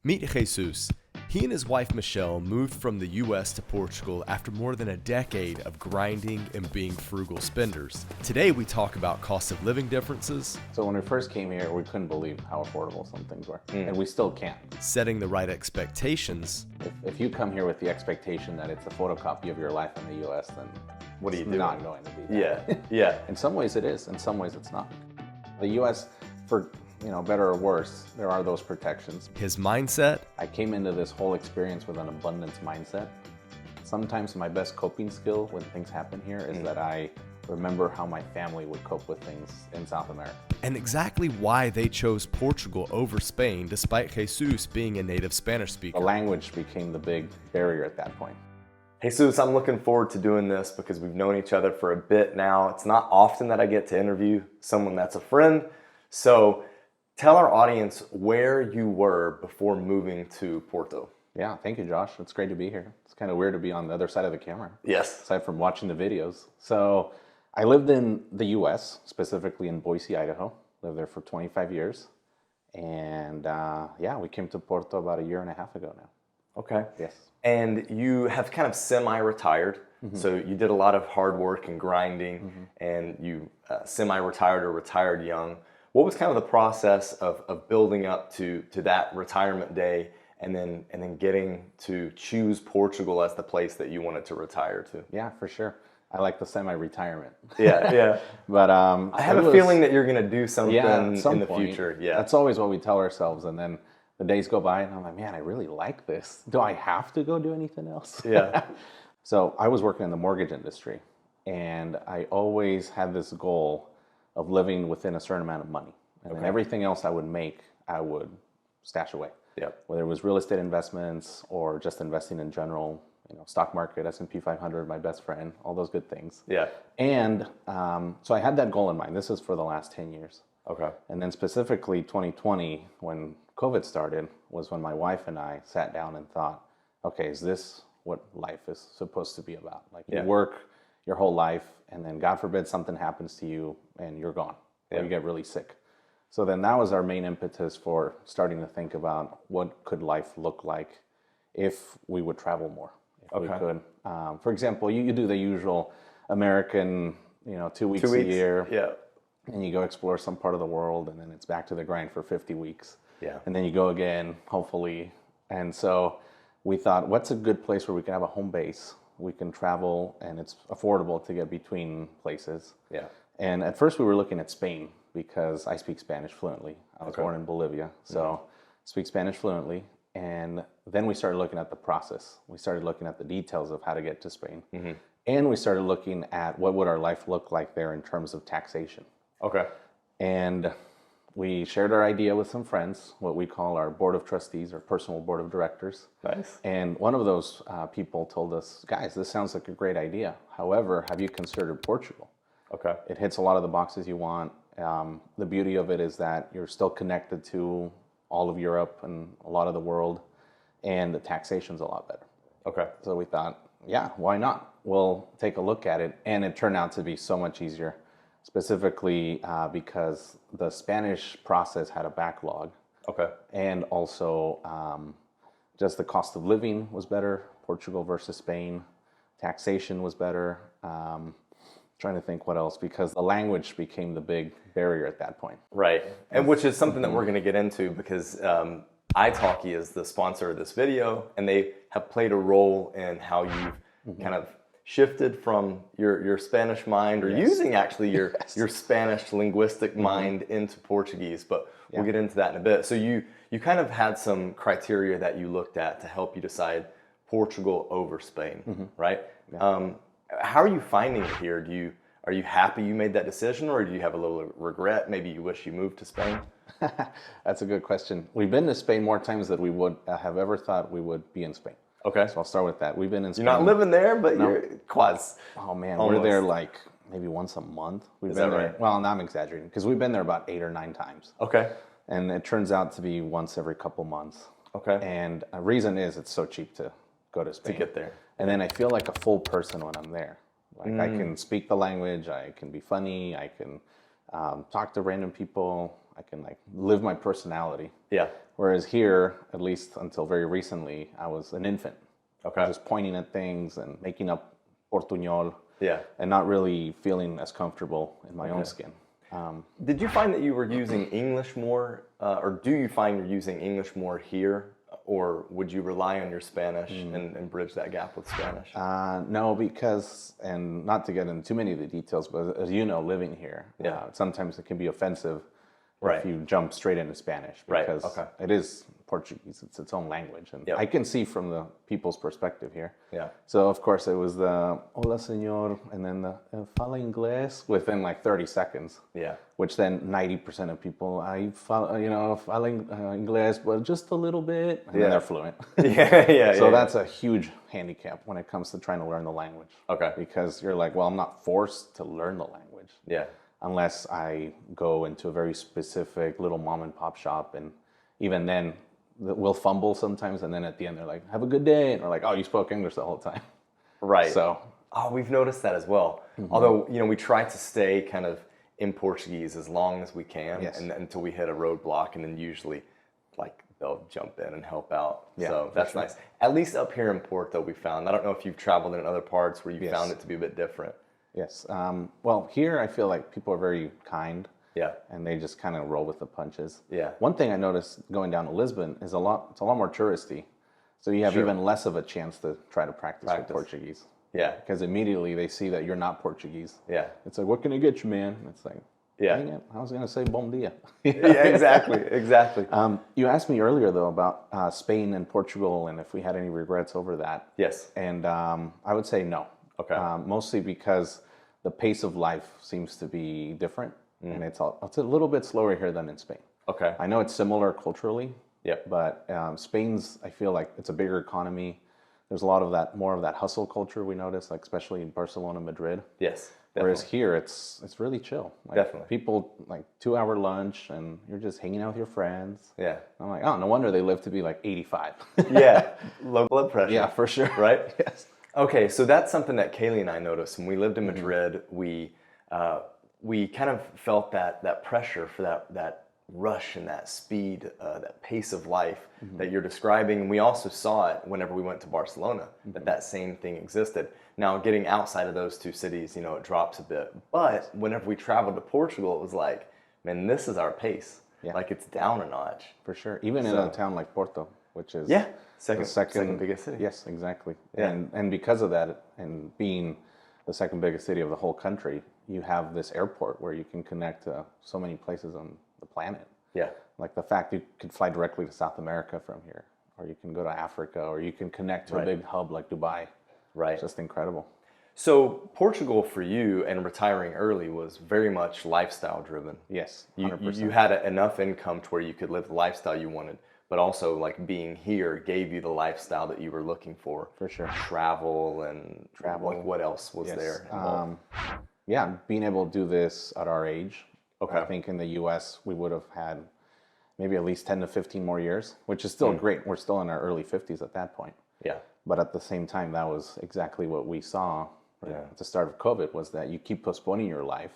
Meet Jesús. He and his wife Michelle moved from the US to Portugal after more than a decade of grinding and being frugal spenders. Today we talk about cost of living differences. So when we first came here, we couldn't believe how affordable some things were. And we still can't. Setting the right expectations. If you come here with the expectation that it's a photocopy of your life in the US, then What are you it's doing? not going to be that. Yeah. In some ways it is, in some ways it's not. The US, for better or worse, there are those protections. His mindset. I came into this whole experience with an abundance mindset. Sometimes my best coping skill when things happen here is that I remember how my family would cope with things in South America. And exactly why they chose Portugal over Spain despite Jesús being a native Spanish speaker. The language became the big barrier at that point. Jesús, I'm looking forward to doing this because we've known each other for a bit now. It's not often that I get to interview someone that's a friend. So tell our audience where you were before moving to Porto. Yeah, thank you, Josh. It's great to be here. It's kind of weird to be on the other side of the camera, Yes. aside from watching the videos. So I lived in the US, specifically in Boise, Idaho. Lived there for 25 years. And we came to Porto about a year and a half ago now. Okay. Yes. And you have kind of semi-retired. So you did a lot of hard work and grinding, and you semi-retired or retired young. What was kind of the process of building up to that retirement day and then getting to choose Portugal as the place that you wanted to retire to? Yeah, for sure. I like the semi-retirement. Yeah. But I have a feeling that you're going to do something in the point. future. Yeah. That's always what we tell ourselves. And then the days go by and I'm like, man, I really like this. Do I have to go do anything else? Yeah. So I was working in the mortgage industry, and I always had this goal of living within a certain amount of money. And then everything else I would make, I would stash away. Yep. Whether it was real estate investments or just investing in general, stock market, S&P 500, my best friend, all those good things. Yeah. And so I had that goal in mind. This is for the last 10 years. Okay. And then specifically 2020, when COVID started, was when my wife and I sat down and thought, okay, is this what life is supposed to be about? Like you work your whole life and then God forbid something happens to you and you're gone or you get really sick. So then that was our main impetus for starting to think about what could life look like if we would travel more, if we could. For example, you do the usual American, 2 weeks a year. Yeah. And you go explore some part of the world, and then it's back to the grind for 50 weeks. Yeah. And then you go again, hopefully. And so we thought, what's a good place where we can have a home base? We can travel, and it's affordable to get between places. Yeah. And at first we were looking at Spain because I speak Spanish fluently. I was born in Bolivia, so speak Spanish fluently. And then we started looking at the process. We started looking at the details of how to get to Spain. And we started looking at what would our life look like there in terms of taxation. Okay. And we shared our idea with some friends, what we call our board of trustees or personal board of directors. Nice. And one of those people told us, guys, this sounds like a great idea. However, have you considered Portugal? Okay. It hits a lot of the boxes you want. The beauty of it is that you're still connected to all of Europe and a lot of the world, and the taxation's a lot better. Okay. So we thought, yeah, why not? We'll take a look at it. And it turned out to be so much easier, specifically because the Spanish process had a backlog. Okay. And also just the cost of living was better, Portugal versus Spain. Taxation was better. Trying to think what else, because the language became the big barrier at that point. Right. And which is something that we're going to get into because italki is the sponsor of this video, and they have played a role in how you've kind of shifted from your Spanish mind or using actually your Spanish linguistic mind into Portuguese, but we'll get into that in a bit. So you kind of had some criteria that you looked at to help you decide Portugal over Spain, right? Yeah. How are you finding it here? Are you happy you made that decision, or do you have a little regret? Maybe you wish you moved to Spain? That's a good question. We've been to Spain more times than we would have ever thought we would be in Spain. Okay. So I'll start with that. We've been in Spain. You're not living there, but you're quasi. Oh man, Almost. we're there like maybe once a month. We've been there. Right? Well, no, I'm exaggerating because we've been there about 8 or 9 times. Okay. And it turns out to be once every couple months. Okay. And a reason is it's so cheap to go to Spain. To get there. And then I feel like a full person when I'm there. Like I can speak the language, I can be funny, I can talk to random people. I can like live my personality. Yeah. Whereas here, at least until very recently, I was an infant. Okay. Just pointing at things and making up portuñol. Yeah. And not really feeling as comfortable in my own skin. Did you find that you were using English more, or do you find you're using English more here, or would you rely on your Spanish and bridge that gap with Spanish? No, because, and not to get into too many of the details, but as you know, living here, sometimes it can be offensive if you jump straight into Spanish, because it is Portuguese, it's its own language, and I can see from the people's perspective here. Yeah. So of course it was the hola señor, and then the fala inglés within like 30 seconds. Yeah. Which then 90% of people, fala inglés, but just a little bit, and then they're fluent. So that's a huge handicap when it comes to trying to learn the language. Okay. Because you're like, well, I'm not forced to learn the language. Yeah. Unless I go into a very specific little mom and pop shop, and even then we'll fumble sometimes, and then at the end they're like, have a good day, and we're like, oh, you spoke English the whole time. Right. So we've noticed that as well. Although, we try to stay kind of in Portuguese as long as we can, and until we hit a roadblock, and then usually like they'll jump in and help out. So that's nice. At least up here in Porto, we found, I don't know if you've traveled in other parts where you found it to be a bit different. Yes. Well, here I feel like people are very kind. Yeah. And they just kind of roll with the punches. Yeah. One thing I noticed going down to Lisbon is it's a lot more touristy. So you have even less of a chance to try to practice with Portuguese. Yeah. Because immediately they see that you're not Portuguese. Yeah. It's like, what can I get you, man? It's like, dang it, I was going to say bom dia. Exactly. You asked me earlier, though, about Spain and Portugal and if we had any regrets over that. Yes. And I would say no. Okay. Mostly because the pace of life seems to be different. And it's a little bit slower here than in Spain. Okay. I know it's similar culturally. Yep. But Spain's, I feel like it's a bigger economy. There's a lot of that, more of that hustle culture we notice, like especially in Barcelona, Madrid. Yes. Definitely. Whereas here, it's really chill. Like, definitely. People, like 2-hour lunch, and you're just hanging out with your friends. Yeah. I'm like, oh, no wonder they live to be like 85. Yeah. Low blood pressure. Yeah, for sure. Right? Yes. Okay, so that's something that Kalie and I noticed when we lived in Madrid. We kind of felt that pressure for that rush and that speed, that pace of life that you're describing. And we also saw it whenever we went to Barcelona, that same thing existed. Now, getting outside of those two cities, it drops a bit. But whenever we traveled to Portugal, it was like, man, this is our pace. Yeah. Like, it's down a notch. For sure. Even in a town like Porto, which is second biggest city. Yes, exactly. Yeah. And because of that, and being the second biggest city of the whole country, you have this airport where you can connect to so many places on the planet. Yeah. Like the fact you could fly directly to South America from here, or you can go to Africa, or you can connect to a big hub like Dubai. Right. It's just incredible. So Portugal for you and retiring early was very much lifestyle driven. Yes, 100%. You had enough income to where you could live the lifestyle you wanted, but also like being here gave you the lifestyle that you were looking for. For sure. Travel. Like what else was there involved? Yeah, being able to do this at our age. Okay. I think in the U.S. we would have had maybe at least 10 to 15 more years, which is still great. We're still in our early 50s at that point. Yeah. But at the same time, that was exactly what we saw at the start of COVID, was that you keep postponing your life,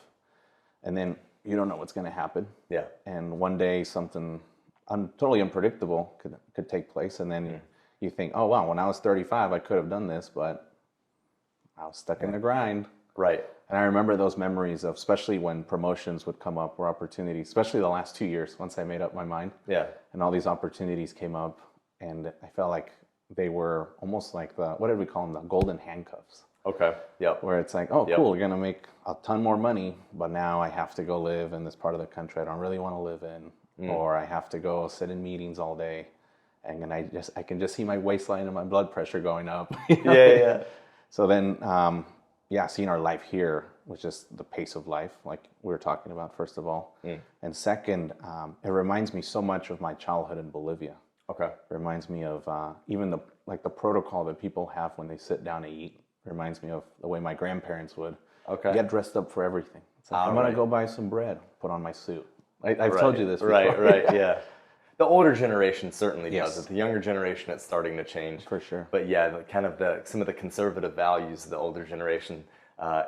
and then you don't know what's going to happen. Yeah. And one day something totally unpredictable could take place, and then you think, oh, wow, when I was 35, I could have done this, but I was stuck in the grind. Right. And I remember those memories of, especially when promotions would come up or opportunities, especially the last 2 years, once I made up my mind. Yeah. And all these opportunities came up, and I felt like they were almost like what did we call them? The golden handcuffs. Okay. Yep. Where it's like, oh, cool, you're going to make a ton more money, but now I have to go live in this part of the country I don't really want to live in, or I have to go sit in meetings all day, and I can just see my waistline and my blood pressure going up. Yeah. So then, seeing our life here was just the pace of life, like we were talking about, first of all. And second, it reminds me so much of my childhood in Bolivia. Okay. It reminds me of even the protocol that people have when they sit down to eat. It reminds me of the way my grandparents would get dressed up for everything. It's like, I'm going to go buy some bread, put on my suit. I've told you this before. Right, yeah. The older generation certainly does it. The younger generation, it's starting to change. For sure. But yeah, some of the conservative values of the older generation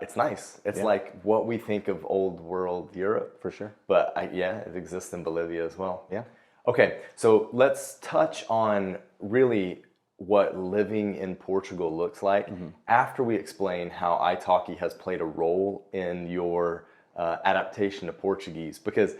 it's nice. It's like what we think of old world Europe. For sure. But it exists in Bolivia as well. Yeah. Okay, so let's touch on really what living in Portugal looks like after we explain how italki has played a role in your adaptation to Portuguese. Because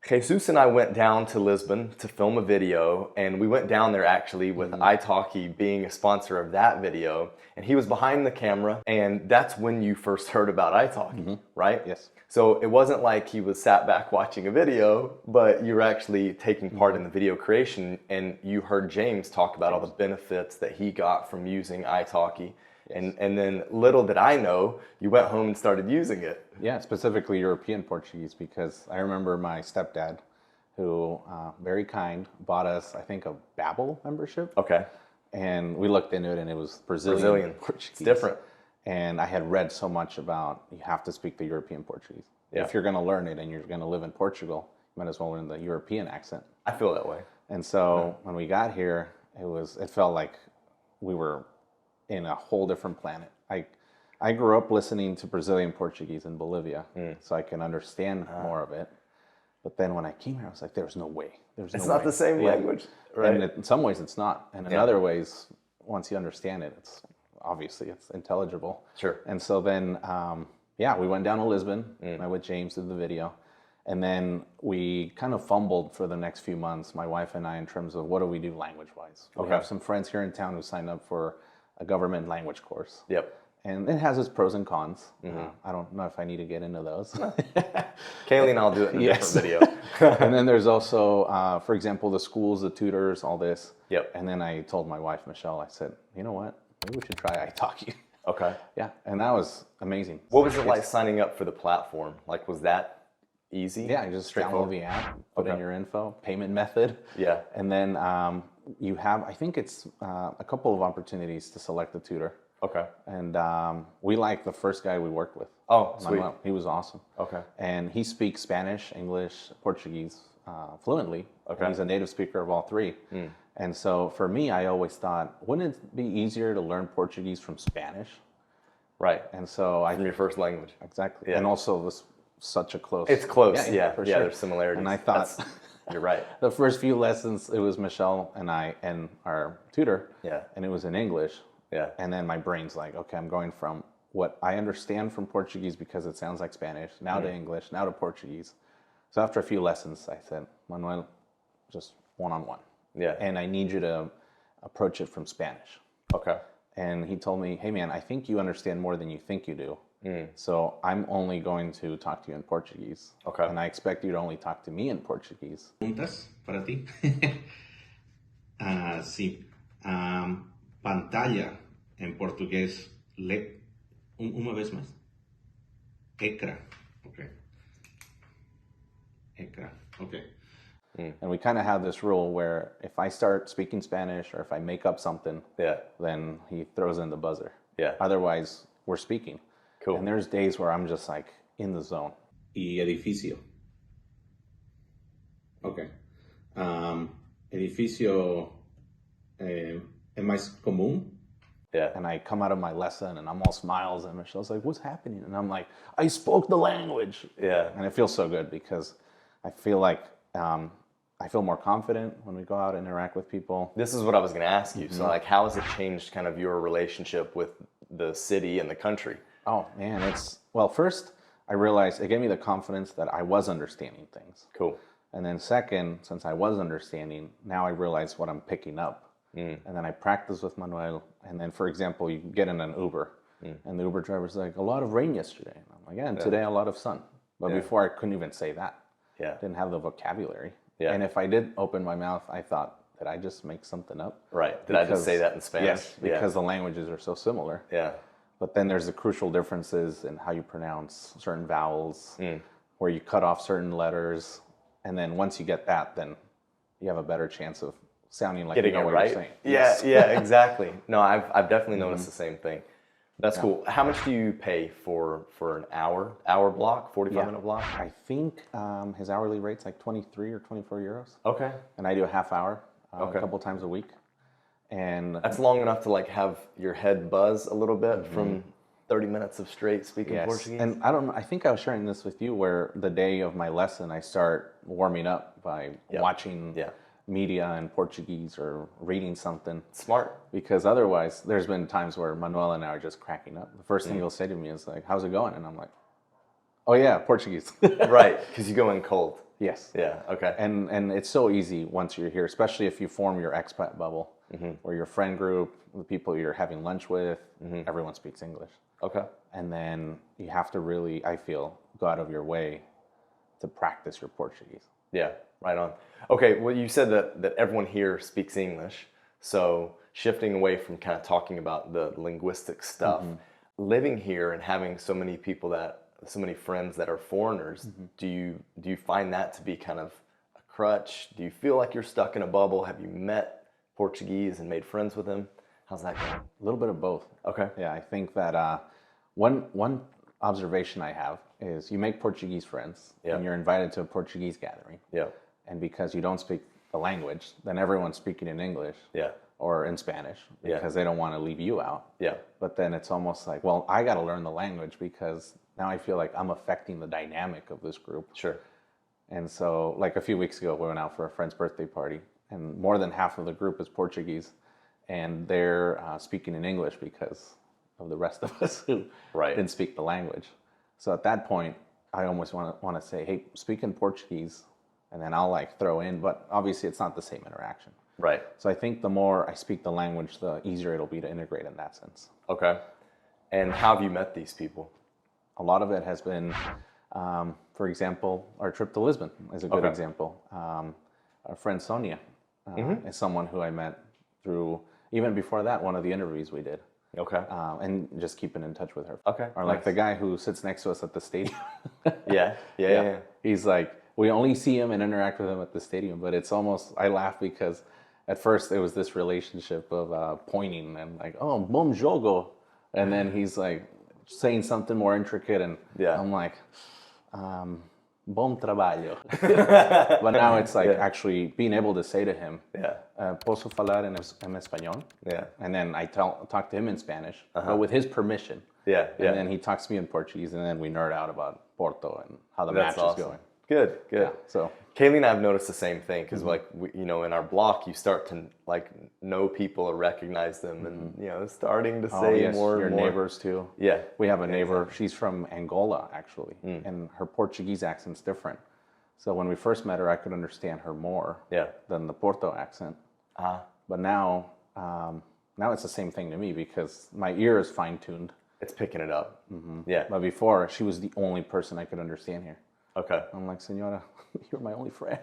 Jesus and I went down to Lisbon to film a video, and we went down there actually with italki being a sponsor of that video, and he was behind the camera, and that's when you first heard about italki, right? Yes. So it wasn't like he was sat back watching a video, but you were actually taking part in the video creation, and you heard James talk about all the benefits that he got from using italki. Yes. And then little did I know, you went home and started using it. Yeah, specifically European Portuguese, because I remember my stepdad, who, very kind, bought us, I think, a Babbel membership. Okay. And we looked into it, and it was Brazilian Portuguese. It's different. And I had read so much about you have to speak the European Portuguese. Yeah. If you're going to learn it and you're going to live in Portugal, you might as well learn the European accent. I feel that way. And so when we got here, it felt like we were in a whole different planet. I grew up listening to Brazilian Portuguese in Bolivia, so I can understand more of it. But then when I came here, I was like, there's no way. It's not the same language, right? And in some ways it's not. And in other ways, once you understand it, it's intelligible. Sure. And so then, we went down to Lisbon. I with James did the video. And then we kind of fumbled for the next few months, my wife and I, in terms of what do we do language-wise. We have some friends here in town who signed up for a government language course. Yep. And it has its pros and cons. I don't know if I need to get into those. Kalie and I'll do it in a different video. And then there's also, for example, the schools, the tutors, all this. Yep. And then I told my wife, Michelle, I said, you know what? Maybe we should try italki. Okay. Yeah, and that was amazing. What was it like signing up for the platform? Like, was that easy? Yeah, you just download the app, put in your info, payment method. Yeah. And then you have, I think it's a couple of opportunities to select the tutor. Okay. And we liked the first guy we worked with. Oh, sweet. Manuel. He was awesome. Okay. And he speaks Spanish, English, Portuguese fluently. Okay. He's a native speaker of all three. And so for me, I always thought, wouldn't it be easier to learn Portuguese from Spanish? Right. And so from your first language. Exactly. Yeah. And also it was such a close. It's close. Yeah. For sure. There's similarities. And I thought, you're right. The first few lessons, it was Michelle and I and our tutor. Yeah. And it was in English. Yeah. And then my brain's like, okay, I'm going from what I understand from Portuguese because it sounds like Spanish, now to English, now to Portuguese. So after a few lessons, I said, Manuel, just one-on-one. Yeah. And I need you to approach it from Spanish. Okay. And he told me, hey man, I think you understand more than you think you do. So I'm only going to talk to you in Portuguese. Okay. And I expect you to only talk to me in Portuguese. Preguntas para ti. Sí. Pantalla en portugués. Una vez más. Ecra. Okay. Ecra. Okay. And we kind of have this rule where if I start speaking Spanish or if I make up something, then he throws in the buzzer. Yeah. Otherwise, we're speaking. Cool. And there's days where I'm just like in the zone. Y edificio. Okay. Edificio es más común. Yeah. And I come out of my lesson and I'm all smiles and Michelle's like, what's happening? And I'm like, I spoke the language. Yeah. And it feels so good because I feel like I feel more confident when we go out and interact with people. This is what I was going to ask you. So like, how has it changed kind of your relationship with the city and the country? Oh man, first I realized it gave me the confidence that I was understanding things. Cool. And then second, since I was understanding, now I realize what I'm picking up. And then I practice with Manuel. And then, for example, you get in an Uber and the Uber driver's like, a lot of rain yesterday. And I'm like, yeah, and today a lot of sun. But before I couldn't even say that. Yeah. Didn't have the vocabulary. Yeah. And if I did open my mouth, I thought, did I just make something up? Right. Did I just say that in Spanish? Yes, because the languages are so similar. Yeah. But then there's the crucial differences in how you pronounce certain vowels, where you cut off certain letters. And then once you get that, then you have a better chance of sounding like getting you know it what right. you're saying. Yeah, Yes. yeah, exactly. No, I've definitely noticed the same thing. That's cool. How much do you pay for an hour block, 45-minute block? I think his hourly rate's like 23 or 24 euros. Okay. And I do a half hour a couple times a week. And that's long enough to like have your head buzz a little bit from 30 minutes of straight speaking Portuguese? And I don't know, I think I was sharing this with you where the day of my lesson, I start warming up by watching media in Portuguese or reading something. Smart. Because otherwise, there's been times where Manuel and I are just cracking up. The first thing he'll say to me is like, how's it going? And I'm like, oh yeah, Portuguese. Right, because you go in cold. Yes. Yeah, okay. And it's so easy once you're here, especially if you form your expat bubble, or your friend group, the people you're having lunch with, everyone speaks English. Okay. And then you have to really, I feel, go out of your way to practice your Portuguese. Yeah, right on. Okay, well, you said that everyone here speaks English, so shifting away from kind of talking about the linguistic stuff, living here and having so many friends that are foreigners, do you find that to be kind of a crutch? Do you feel like you're stuck in a bubble? Have you met Portuguese and made friends with them? How's that going? A little bit of both. Okay. Yeah, I think that one observation I have is you make Portuguese friends and you're invited to a Portuguese gathering. Yeah. And because you don't speak the language, then everyone's speaking in English or in Spanish because they don't want to leave you out. Yeah. But then it's almost like, well, I got to learn the language because now I feel like I'm affecting the dynamic of this group. Sure. And so like a few weeks ago, we went out for a friend's birthday party and more than half of the group is Portuguese and they're speaking in English because of the rest of us who didn't speak the language. So at that point, I almost want to say, hey, speak in Portuguese, and then I'll like throw in, but obviously it's not the same interaction. Right. So I think the more I speak the language, the easier it'll be to integrate in that sense. Okay. And how have you met these people? A lot of it has been, for example, our trip to Lisbon is a good example. Our friend Sonia is someone who I met through, even before that, one of the interviews we did. Okay. And just keeping in touch with her. Okay. Or like the guy who sits next to us at the stadium. Yeah. He's like, we only see him and interact with him at the stadium, but it's almost, I laugh because at first it was this relationship of pointing and like, oh, bom jogo. And then he's like saying something more intricate and I'm like, bom trabalho. But now it's like actually being able to say to him, posso falar en español? And then I talk to him in Spanish, but with his permission. And then he talks to me in Portuguese, and then we nerd out about Porto and how the match is going. Good. Yeah, so Kalie and I have noticed the same thing because, like, in our block, you start to like know people or recognize them, and starting to say more. Your and more. neighbors too. Yeah, we have a neighbor. She's from Angola actually, and her Portuguese accent's different. So when we first met her, I could understand her more than the Porto accent. But now it's the same thing to me because my ear is fine tuned. It's picking it up. Yeah. But before, she was the only person I could understand here. Okay. I'm like, Senora, you're my only friend.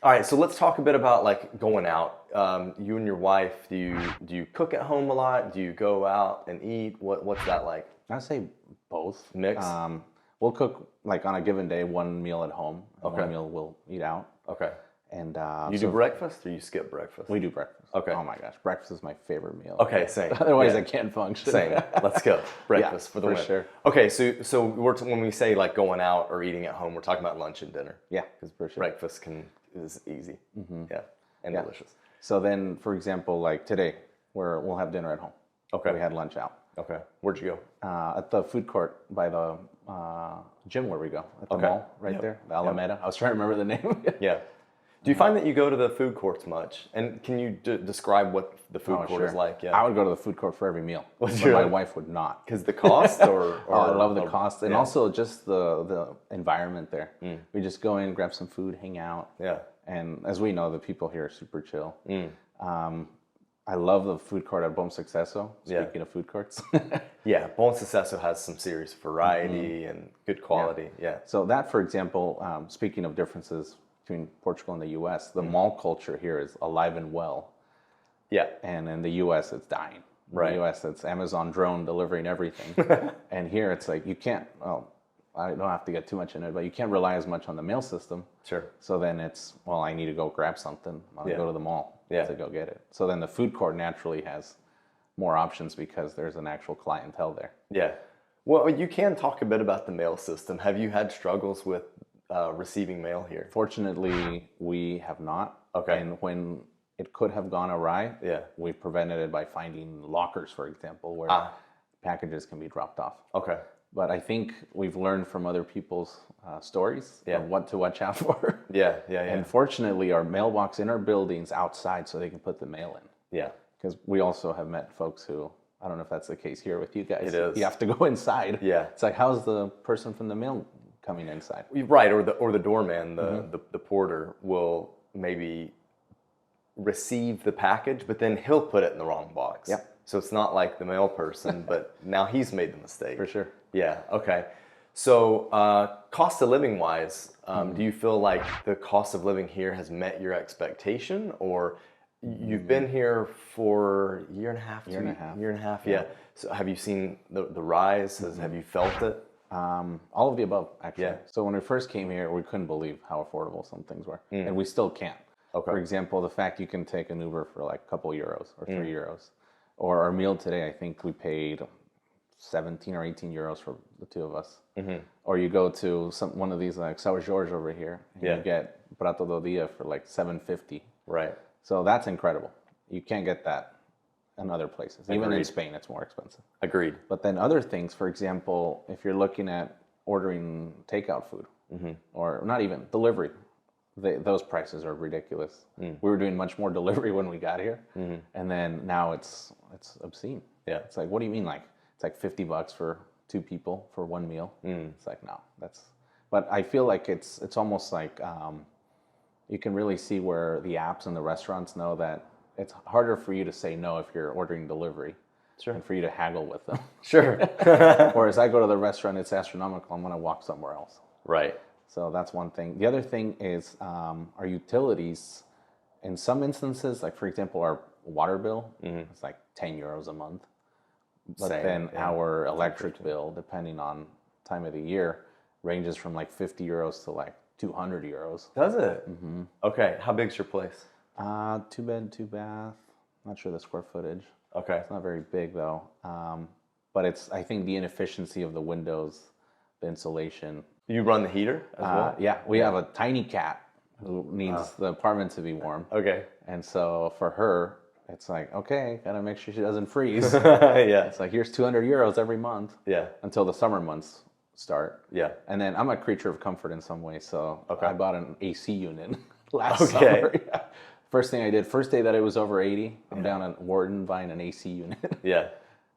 All right, so let's talk a bit about like going out. You and your wife, do you cook at home a lot? Do you go out and eat? What's that like? I'd say both. Mix? We'll cook like on a given day, one meal at home, and one meal we'll eat out. Okay. And you do breakfast or you skip breakfast? We do breakfast. Okay. Oh my gosh, breakfast is my favorite meal. Okay, same. Otherwise, I can't function. Same. Let's go. Breakfast for the win. Sure. Okay, so when we say like going out or eating at home, we're talking about lunch and dinner. Yeah, for sure. Breakfast is easy. Yeah, and delicious. So then, for example, like today, we'll have dinner at home. Okay. We had lunch out. Okay. Where'd you go? At the food court by the gym where we go at the mall right there, the Alameda. I was trying to remember the name. Yeah. Do you find that you go to the food courts much? And can you describe what the food court is like? Yeah. I would go to the food court for every meal, but my wife would not. Because the cost, or I love the cost, and also just the environment there. We just go in, grab some food, hang out. Yeah. And as we know, the people here are super chill. I love the food court at Bom Sucesso, speaking of food courts. Yeah, Bom Sucesso has some serious variety and good quality. Yeah. So that, for example, speaking of differences between Portugal and the U.S., the mall culture here is alive and well. Yeah. And in the U.S., it's dying. Right. In the U.S., it's Amazon drone delivering everything. And here, it's like you can't, I don't have to get too much in it, but you can't rely as much on the mail system. Sure. So then it's, I need to go grab something. I'm going to go to the mall to go get it. So then the food court naturally has more options because there's an actual clientele there. Yeah. Well, you can talk a bit about the mail system. Have you had struggles with receiving mail here? Fortunately, we have not. Okay. And when it could have gone awry. Yeah. We've prevented it by finding lockers, for example, where packages can be dropped off. Okay. But I think we've learned from other people's stories of what to watch out for. Yeah. And fortunately, our mailbox in our building's outside so they can put the mail in. Yeah. Because we also have met folks who, I don't know if that's the case here with you guys. It is. You have to go inside. Yeah. It's like, how's the person from the mail coming inside? Right, or the doorman, the porter will maybe receive the package, but then he'll put it in the wrong box. Yep. So it's not like the mail person, but now he's made the mistake. For sure. Yeah, okay. So cost of living wise, do you feel like the cost of living here has met your expectation, or you've been here for a year and a half? Year and a half, yeah. So have you seen the rise? Have you felt it? All of the above, actually. Yeah. So when we first came here, we couldn't believe how affordable some things were. And we still can't. Okay. For example, the fact you can take an Uber for like a couple euros or 3 euros. Or our meal today, I think we paid 17 or 18 euros for the two of us. Or you go to one of these like São Jorge over here, and you get prato do dia for like $7.50. Right. So that's incredible. You can't get that in other places. Even in Spain, it's more expensive. Agreed. But then other things, for example, if you're looking at ordering takeout food, or not even delivery, those prices are ridiculous. We were doing much more delivery when we got here, and then now it's obscene. Yeah. It's like, what do you mean? Like, it's like $50 for 2 people for one meal. It's like, no, that's. But I feel like it's almost like you can really see where the apps and the restaurants know that it's harder for you to say no if you're ordering delivery. Sure. And for you to haggle with them. Sure. Whereas I go to the restaurant, it's astronomical. I'm going to walk somewhere else. Right. So that's one thing. The other thing is our utilities. In some instances, like for example, our water bill, it's like 10 euros a month. But then our electric bill, depending on time of the year, ranges from like 50 euros to like 200 euros. Does it? Okay. How big's your place? 2 bed, 2 bath. Not sure the square footage. Okay. It's not very big though. But it's, I think, the inefficiency of the windows, the insulation. You run the heater as well? Yeah, we have a tiny cat who needs the apartment to be warm. Okay. And so for her, it's like, okay, gotta make sure she doesn't freeze. Yeah. It's like, here's 200 euros every month. Yeah. Until the summer months start. Yeah. And then I'm a creature of comfort in some ways, so I bought an AC unit last Okay. summer. Yeah. First thing I did, first day that it was over 80, I'm down at Wharton buying an AC unit. Yeah.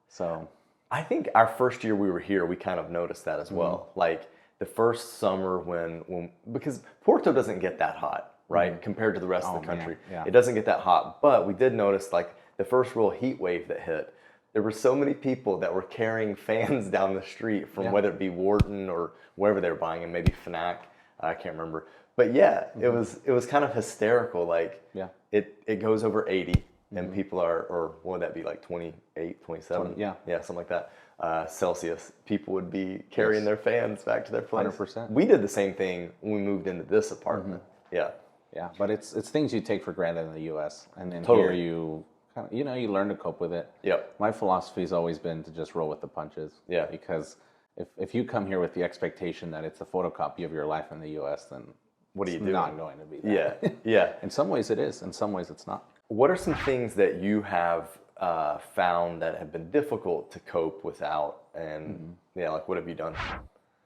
So I think our first year we were here, we kind of noticed that as well. Like the first summer when because Porto doesn't get that hot, right? Compared to the rest of the country. Man. Yeah. It doesn't get that hot. But we did notice like the first real heat wave that hit, there were so many people that were carrying fans down the street from whether it be Wharton or wherever they were buying, and maybe Fnac, I can't remember. But yeah, it was kind of hysterical. Like it goes over 80 and people are, or what would that be, like 28, 27? Yeah, something like that. Celsius. People would be carrying their fans back to their place. 100%. We did the same thing when we moved into this apartment. Yeah. Yeah, but it's things you take for granted in the U.S. and then Totally. here you kind of, you learn to cope with it. Yep. My philosophy's always been to just roll with the punches. Yeah. Because if you come here with the expectation that it's a photocopy of your life in the U.S., then what are you it's doing? not going to be that. Yeah. Yeah. In some ways it is. In some ways it's not. What are some things that you have found that have been difficult to cope without? And like what have you done?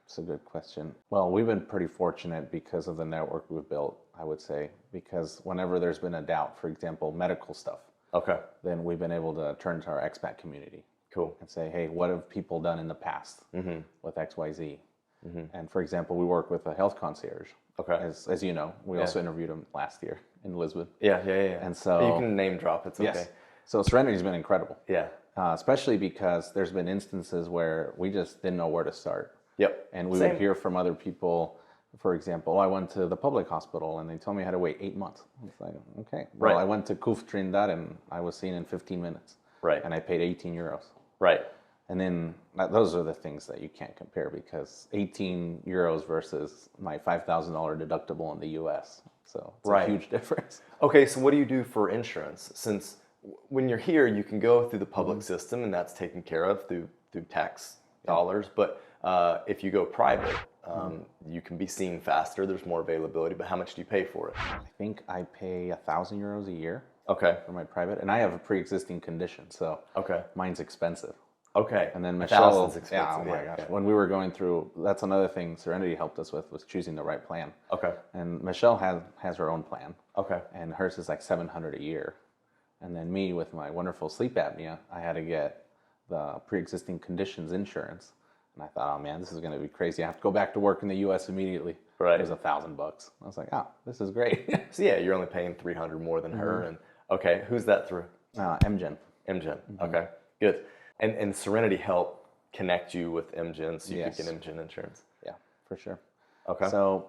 It's a good question. Well, we've been pretty fortunate because of the network we've built, I would say, because whenever there's been a doubt, for example, medical stuff, Okay. then we've been able to turn to our expat community. Cool. And say, hey, what have people done in the past with XYZ? And for example, we work with a health concierge. Okay. As you know, we also interviewed him last year in Lisbon. Yeah. And so you can name drop. It's okay. Yes. So Serenity's been incredible. Yeah. Especially because there's been instances where we just didn't know where to start. Yep. And we would hear from other people, for example, I went to the public hospital and they told me I had to wait 8 months. It's like, okay. Well, Right. I went to CUF Trindade and I was seen in 15 minutes. Right. And I paid 18 euros. Right. And then those are the things that you can't compare because 18 euros versus my $5,000 deductible in the US. So it's a huge difference. Okay, so what do you do for insurance? Since when you're here, you can go through the public system and that's taken care of through tax dollars. But if you go private, you can be seen faster. There's more availability. But how much do you pay for it? I think I pay 1,000 euros a year. Okay. for my private, and I have a pre-existing condition, so Okay. mine's expensive. Okay. And then A Michelle, thousand's expensive. oh my yeah. gosh, when we were going through, that's another thing Serenity helped us with, was choosing the right plan. Okay. And Michelle has her own plan, Okay. and hers is like $700 a year. And then me, with my wonderful sleep apnea, I had to get the pre-existing conditions insurance. And I thought, oh man, this is going to be crazy. I have to go back to work in the U.S. immediately. Right. It was $1,000. I was like, oh, this is great. So yeah, you're only paying $300 more than her. And okay, who's that through? MGen. MGen. Okay, good. And Serenity helped connect you with MGen so you Yes. could get MGen insurance. Yeah, for sure. Okay. So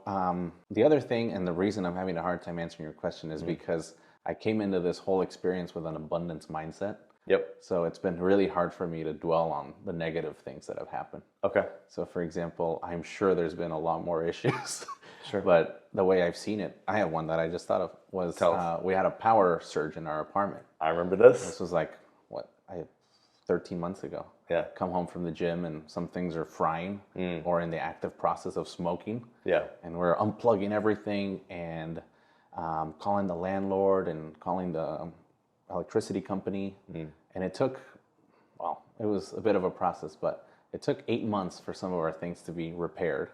the other thing, and the reason I'm having a hard time answering your question, is because I came into this whole experience with an abundance mindset. Yep. So it's been really hard for me to dwell on the negative things that have happened. Okay. So for example, I'm sure there's been a lot more issues. Sure. But the way I've seen it, I have one that I just thought of was Tell us. we had a power surge in our apartment. I remember this. This was like, 13 months ago. Yeah. Come home from the gym and some things are frying or in the active process of smoking. Yeah. And we're unplugging everything and calling the landlord and calling the electricity company. And it took, well, it was a bit of a process, but it took 8 months for some of our things to be repaired.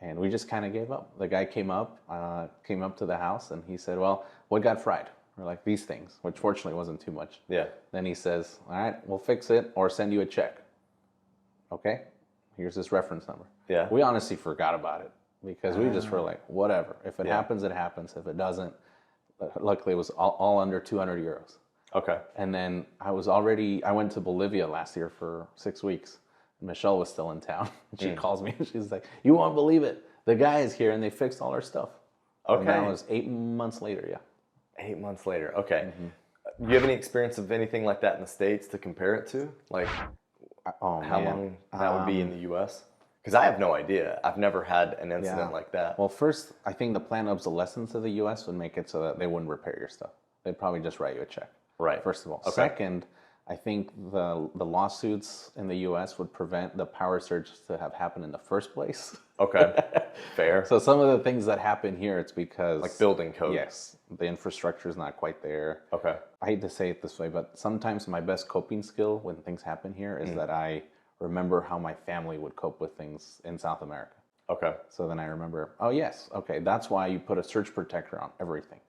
And we just kind of gave up. The guy came up to the house and he said, well, what got fried? We're like, these things, which fortunately wasn't too much. Yeah. Then he says, all right, we'll fix it or send you a check. Okay, here's this reference number. Yeah. We honestly forgot about it because we just were like, whatever. If it happens, it happens. If it doesn't, luckily it was all under 200 euros. Okay. And then I went to Bolivia last year for 6 weeks. Michelle was still in town. She calls me and she's like, you won't believe it. The guy is here and they fixed all our stuff. Okay. And that was 8 months later, yeah. 8 months later. Okay. Do you have any experience of anything like that in the States to compare it to? Like Oh, how man. long that would be in the U.S.? Because I have no idea. I've never had an incident like that. Well, first, I think the planned obsolescence of the U.S. would make it so that they wouldn't repair your stuff. They'd probably just write you a check. Right. First of all. Okay. Second, I think the lawsuits in the U.S. would prevent the power surge to have happened in the first place. Okay. Fair. So some of the things that happen here, it's because... Like building code. Yes. The infrastructure is not quite there. Okay. I hate to say it this way, but sometimes my best coping skill when things happen here is that I remember how my family would cope with things in South America. Okay. So then I remember, oh yes, okay, that's why you put a surge protector on everything.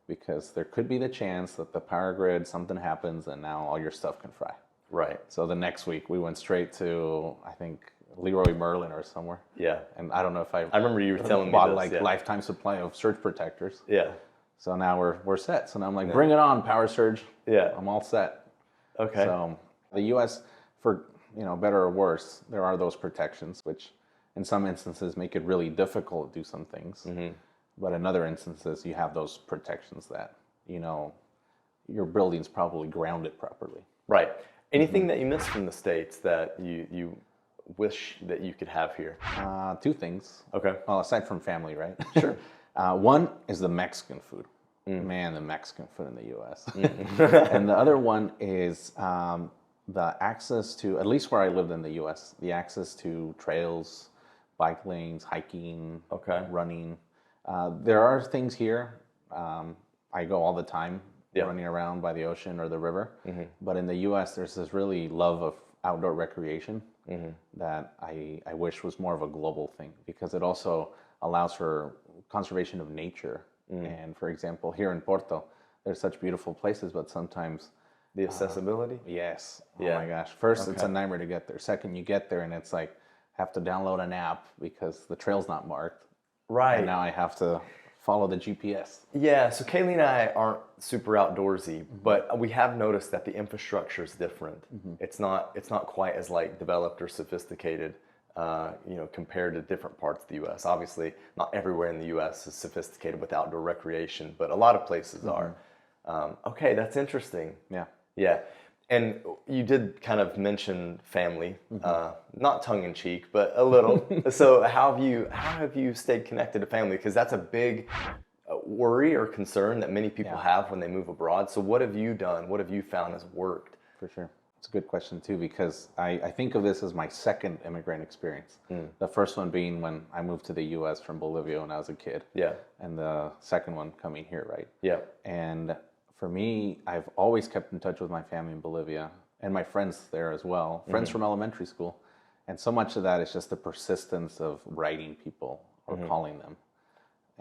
Because there could be the chance that the power grid, something happens and now all your stuff can fry. Right. So the next week we went straight to, I think, Leroy Merlin or somewhere. Yeah. And I don't know if I remember you were telling me bought this, like yeah. lifetime supply of surge protectors. Yeah. So now we're set. So now I'm like, bring it on, power surge. Yeah. I'm all set. Okay. So the U.S., for better or worse, there are those protections, which in some instances make it really difficult to do some things. But in other instances, you have those protections that, your building's probably grounded properly. Right. Anything that you miss from the States that you wish that you could have here? 2 things. Okay. Well, aside from family, right? Sure. One is the Mexican food. Man, the Mexican food in the U.S. And the other one is the access to, at least where I lived in the U.S., the access to trails, bike lanes, hiking, Okay. running. There are things here. I go all the time Yeah. running around by the ocean or the river. But in the U.S., there's this really love of outdoor recreation that I wish was more of a global thing, because it also allows for conservation of nature. And for example, here in Porto, there's such beautiful places, but sometimes The accessibility? yes. Yeah. Oh my gosh. First, it's a Okay. nightmare to get there. Second, you get there and it's like, have to download an app because the trail's not marked. Right. And now I have to follow the GPS. Yeah, so Kalie and I aren't super outdoorsy, but we have noticed that the infrastructure is different. It's not quite as like developed or sophisticated, compared to different parts of the U.S. Obviously, not everywhere in the U.S. is sophisticated with outdoor recreation, but a lot of places are. Okay, that's interesting. Yeah. Yeah, and you did kind of mention family, not tongue in cheek, but a little. So how have you stayed connected to family? Because that's a big worry or concern that many people have when they move abroad. So what have you done? What have you found has worked? For sure. It's a good question too, because I think of this as my second immigrant experience. The first one being when I moved to the U.S. from Bolivia when I was a kid. Yeah. And the second one coming here, right? Yeah. And for me, I've always kept in touch with my family in Bolivia and my friends there as well, friends from elementary school. And so much of that is just the persistence of writing people or calling them.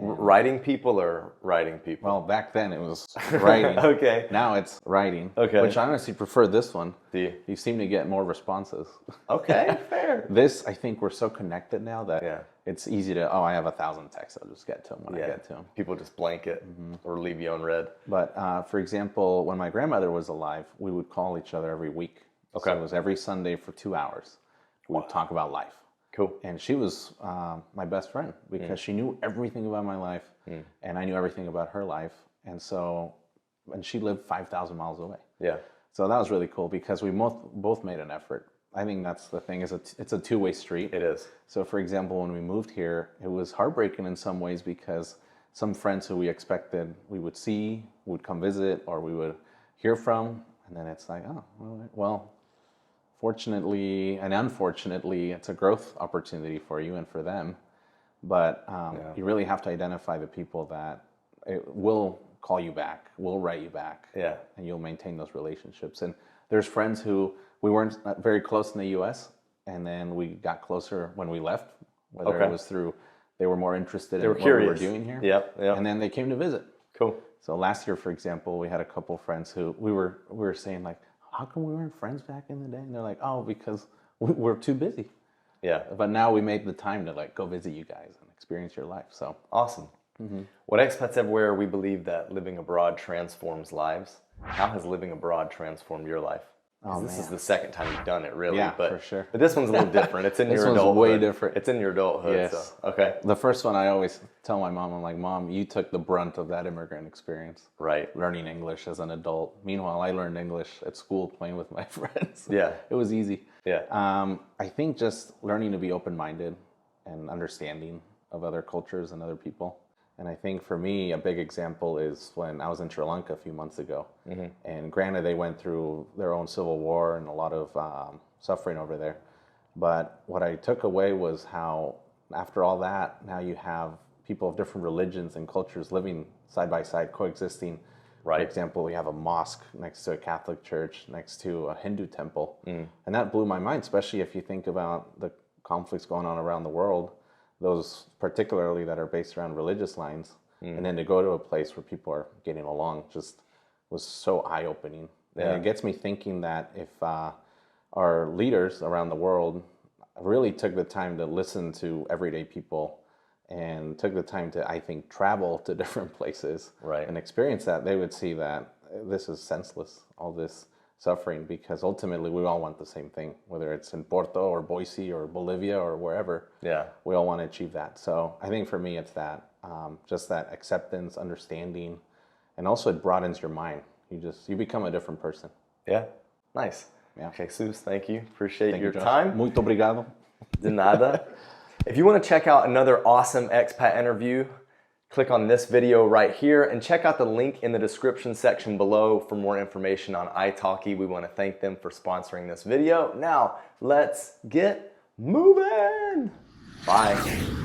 Writing people or writing people? Well, back then it was writing. Okay. Now it's writing. Okay. Which I honestly prefer this one. Do you? You seem to get more responses. Okay, fair. This, I think we're so connected now that Yeah. it's easy to, I have 1,000 texts. I'll just get to them when I get to them. People just blanket or leave you on red. But for example, when my grandmother was alive, we would call each other every week. Okay. So it was every Sunday for 2 hours. We would talk about life. Cool. And she was my best friend because she knew everything about my life and I knew everything about her life. And so, and she lived 5,000 miles away. Yeah. So that was really cool because we both made an effort. I think that's the thing, is it's a two-way street. It is. So for example, when we moved here, it was heartbreaking in some ways because some friends who we expected we would see would come visit or we would hear from. And then it's like, oh, well, fortunately and unfortunately, it's a growth opportunity for you and for them. But you really have to identify the people that will call you back, will write you back, and you'll maintain those relationships. And there's friends who we weren't very close in the U.S., and then we got closer when we left, whether it was through they were more interested in what we were doing here. Yep. And then they came to visit. Cool. So last year, for example, we had a couple friends who we were saying like, how come we weren't friends back in the day? And they're like, oh, because we're too busy. Yeah. But now we made the time to like go visit you guys and experience your life. So awesome. What Expats Everywhere, we believe that living abroad transforms lives. How has living abroad transformed your life? This is the second time you've done it, really. Yeah, but, for sure. But this one's a little different. It's in This your one's adulthood. way different. It's in your adulthood. Yes. So, okay. The first one I always tell my mom, I'm like, Mom, you took the brunt of that immigrant experience. Right. Learning English as an adult. Meanwhile, I learned English at school playing with my friends. Yeah. It was easy. Yeah. I think just learning to be open-minded and understanding of other cultures and other people. And I think for me, a big example is when I was in Sri Lanka a few months ago. And granted, they went through their own civil war and a lot of suffering over there. But what I took away was how, after all that, now you have people of different religions and cultures living side by side, coexisting. Right. For example, we have a mosque next to a Catholic church, next to a Hindu temple. And that blew my mind, especially if you think about the conflicts going on around the world, those particularly that are based around religious lines. And then to go to a place where people are getting along just was so eye-opening. And it gets me thinking that if our leaders around the world really took the time to listen to everyday people and took the time to, I think, travel to different places and experience that, they would see that this is senseless, all this suffering, because ultimately we all want the same thing, whether it's in Porto or Boise or Bolivia or wherever. Yeah, we all want to achieve that. So I think for me, it's that, just that acceptance, understanding, and also it broadens your mind. You become a different person. Yeah, nice. Yeah. Jesús, thank you. Appreciate Thank your you, Josh. time. Muito obrigado. De nada. If you want to check out another awesome expat interview, click on this video right here and check out the link in the description section below for more information on italki. We want to thank them for sponsoring this video. Now, let's get moving. Bye.